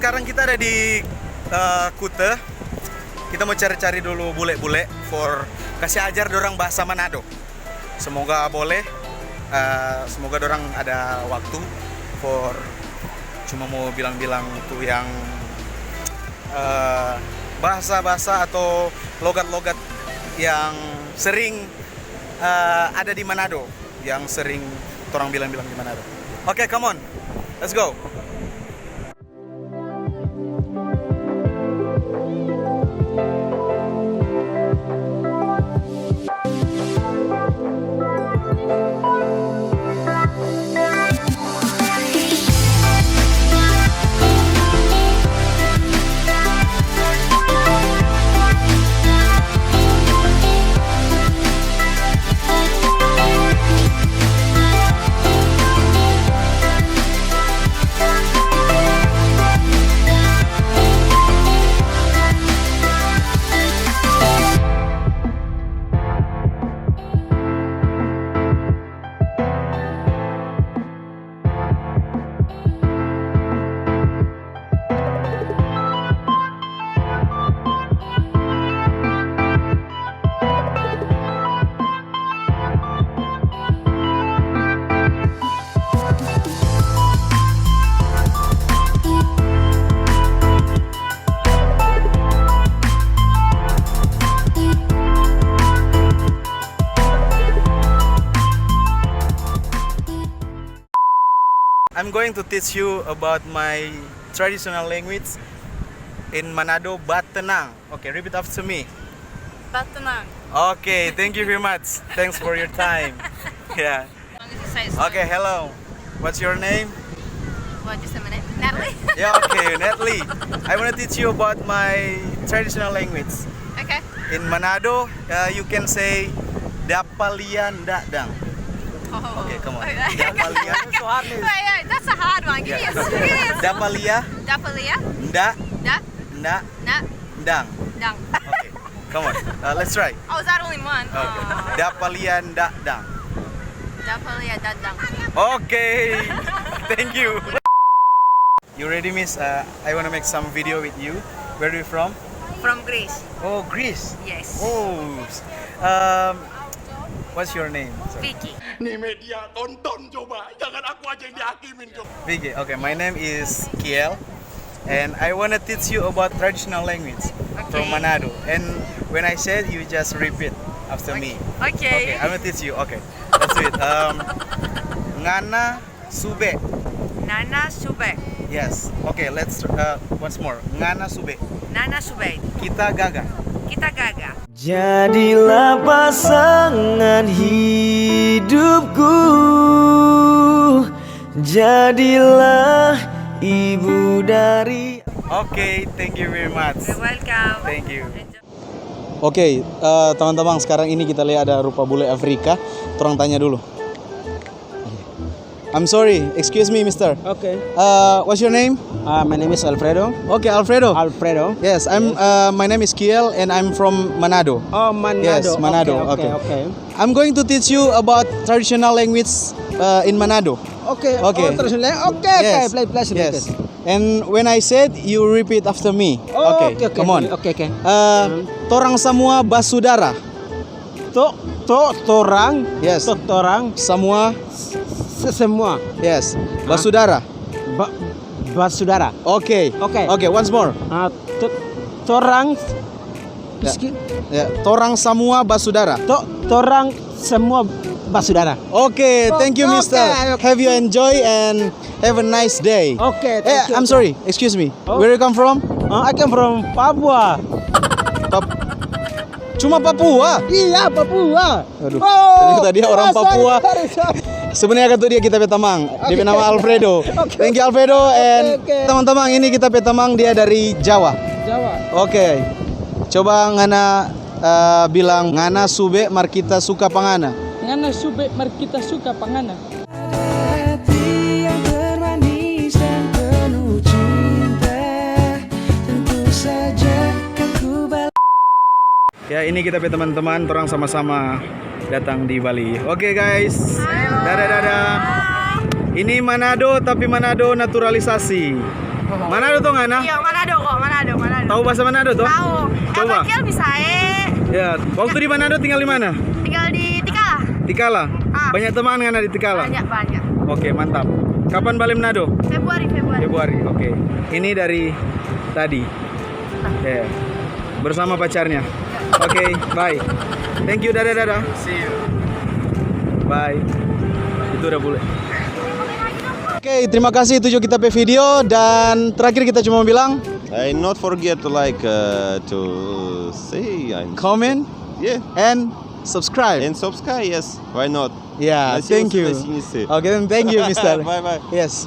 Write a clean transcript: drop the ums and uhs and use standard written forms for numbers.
sekarang kita ada di Kuta. Kita mau cari-cari dulu bule-bule for kasih ajar dorang bahasa Manado. Semoga boleh. Semoga dorang ada waktu for cuma mau bilang-bilang tuh yang bahasa-bahasa atau logat-logat yang sering ada di Manado, yang sering orang bilang-bilang di Manado. Oke, come on, let's go. I'm going to teach you about my traditional language in Manado, Batenang. Okay, repeat after me. Batenang. Okay, thank you very much. Thanks for your time. Yeah. Okay, hello. What's your name? What, just a minute? Natalie? Yeah, okay, Natalie. I want to teach you about my traditional language. Okay. In Manado, you can say Dapalian Dadang. Oh. Okay, come on. Dapalia. Wait, that's a hard one. Give me a serious. Dapalia, Dapalia. Nda, Da. Nda, Na. Dang. Dang. Okay, come on. Let's try. Oh, is that only one? Okay. Dapalia, Nda, Dang. Dapalia. Da. Dang. Okay. Thank you. You ready, miss? I want to make some video with you. Where are you from? From Greece. Oh, Greece. Yes. Oh. What's your name? Sorry. Vicky. Nih media tonton coba, jangan aku aja yang dihakimin coba. Vicky. Okay, my name is Kiel, and I want to teach you about traditional language from Manado. And when I said, you just repeat after me. Okay, Okay. I'm gonna teach you. Okay, let's do it. Ngana sube. Nana Sube. Yes. Okay, let's once more. Ngana sube. Nana Sube. Kita gaga. Kita gaga. Jadilah pasangan hidupku, jadilah ibu dari. Okay, thank you very much. You're welcome. Thank you. Oke, teman-teman, sekarang ini kita lihat ada rupa bule Afrika. Orang tanya dulu. I'm sorry, excuse me, mister. Okay. What's your name? My name is Alfredo. Okay, Alfredo. Alfredo. Yes, my name is Kiel and I'm from Manado. Oh, Manado. Yes, Manado. Okay. I'm going to teach you about traditional language in Manado. Okay. Okay. Oh, terus okay. Yes. Play, please. Yes. And when I said, you repeat after me. Oh, okay. Come on. Okay. Torang semua basudara. Torang. Yes. Torang. Semua. Semua. Yes. Basudara. Basudara. Okay. Okay. Okay. Once more. Torang. Ya. Torang semua basudara. Torang semua basudara. Okay. Thank you, Mister. Okay. Have you enjoy and have a nice day. Okay. Thank you. I'm sorry. Excuse me. Oh. Where you come from? I come from Papua. Cuma Papua. Iya, Papua. Aduh. Oh, Ternyata dia orang Papua. sorry. Sebenarnya kan dia kita petamang. Dia nama Alfredo. Okay. Thank you Alfredo and Okay. teman-teman ini kita petamang dia dari Jawa. Jawa. Oke. Coba ngana bilang ngana sube mar kita suka pangana. Ngana sube mar kita suka pangana. Hati yang termanis dan penuh cinta, tentu saja kan ku balas. Ya ini kita teman-teman, orang sama-sama datang di Bali. Oke guys, dadah. Ini Manado tapi Manado naturalisasi. Manado tuh nggak, Nah? Iya, Manado kok, Manado. Tahu bahasa Manado tuh? Tahu. Coba. Kecil bisa Ya, waktu di Manado tinggal di mana? tinggal di Tikala. Tikala. Ah. Banyak teman kan di Tikala? Banyak. Oke, mantap. Kapan balik Manado? Februari. Februari. Oke. Ini dari tadi. Ya. Bersama pacarnya. Oke, bye. Thank you, dadah. See you. Bye. Itu udah boleh. Oke, terima kasih itu kita pe video dan terakhir kita cuma bilang And not forget to like to say and comment yeah and subscribe. and subscribe. Yes, why not? Yeah, Nice to thank you. see you. Okay, then thank you, Mister. Bye bye. Yes.